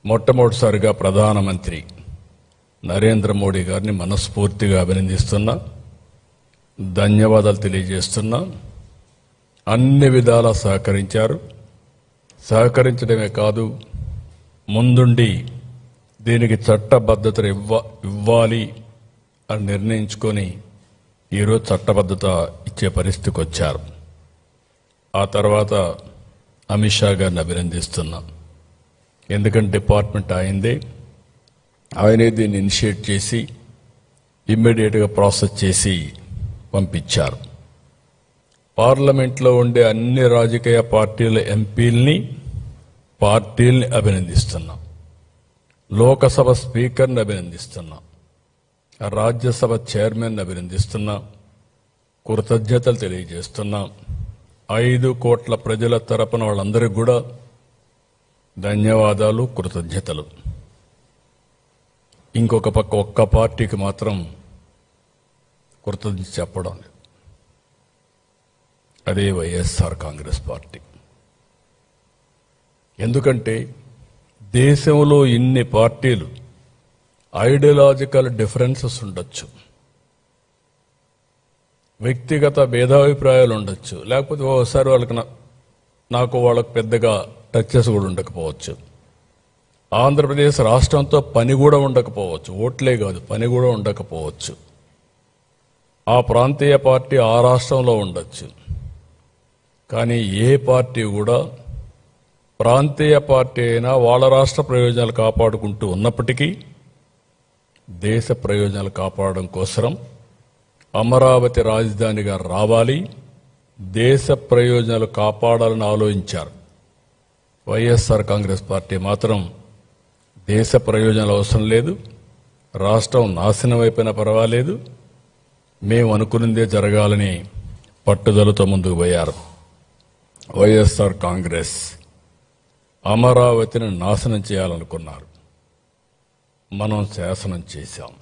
మొట్టమొదటిసారిగా ప్రధానమంత్రి నరేంద్ర మోడీ గారిని మనస్ఫూర్తిగా అభినందిస్తున్నా, ధన్యవాదాలు తెలియజేస్తున్నా. అన్ని విధాలా సహకరించారు. సహకరించడమే కాదు, ముందుండి దీనికి చట్టబద్ధత ఇవ్వాలి అని నిర్ణయించుకొని ఈరోజు చట్టబద్ధత ఇచ్చే పరిస్థితికి వచ్చారు. ఆ తర్వాత అమిత్ షా గారిని అభినందిస్తున్నా. ఎందుకంటే డిపార్ట్మెంట్ ఆయనే దీన్ని ఇనిషియేట్ చేసి ఇమ్మీడియట్గా ప్రాసెస్ చేసి పంపించారు. పార్లమెంట్లో ఉండే అన్ని రాజకీయ పార్టీల ఎంపీల్ని అభినందిస్తున్నాం. లోకసభ స్పీకర్ని అభినందిస్తున్నాం. రాజ్యసభ చైర్మన్ అభినందిస్తున్నాం. కృతజ్ఞతలు తెలియజేస్తున్నాం. 5 కోట్ల ప్రజల తరపున వాళ్ళందరికీ కూడా ధన్యవాదాలు, కృతజ్ఞతలు. ఇంకొక పక్క ఒక్క పార్టీకి మాత్రం కృతజ్ఞత చెప్పడం లేదు. అదే వైఎస్ఆర్ కాంగ్రెస్ పార్టీ. ఎందుకంటే దేశంలో ఇన్ని పార్టీలు, ఐడియాలజికల్ డిఫరెన్సెస్ ఉండొచ్చు, వ్యక్తిగత భేదాభిప్రాయాలు ఉండొచ్చు, లేకపోతే ఓసారి వాళ్ళకు పెద్దగా టచెస్ కూడా ఉండకపోవచ్చు. ఆంధ్రప్రదేశ్ రాష్ట్రంతో పని కూడా ఉండకపోవచ్చు, ఓట్లే కాదు పని కూడా ఉండకపోవచ్చు. ఆ ప్రాంతీయ పార్టీ ఆ రాష్ట్రంలో ఉండొచ్చు. కానీ ఏ పార్టీ కూడా ప్రాంతీయ పార్టీ అయినా వాళ్ళ రాష్ట్ర ప్రయోజనాలు కాపాడుకుంటూ ఉన్నప్పటికీ దేశ ప్రయోజనాలు కాపాడడం కోసం అమరావతి రాజధానిగా రావాలి, దేశ ప్రయోజనాలు కాపాడాలని ఆలోచించారు. వైఎస్ఆర్ కాంగ్రెస్ పార్టీ మాత్రం దేశ ప్రయోజనాలు అవసరం లేదు, రాష్ట్రం నాశనం అయిపోయినా పర్వాలేదు, మేము అనుకున్నదే జరగాలని పట్టుదలతో ముందుకు పోయారు. వైఎస్ఆర్ కాంగ్రెస్ అమరావతిని నాశనం చేయాలనుకున్నారు. మనం శాసనం చేశాం.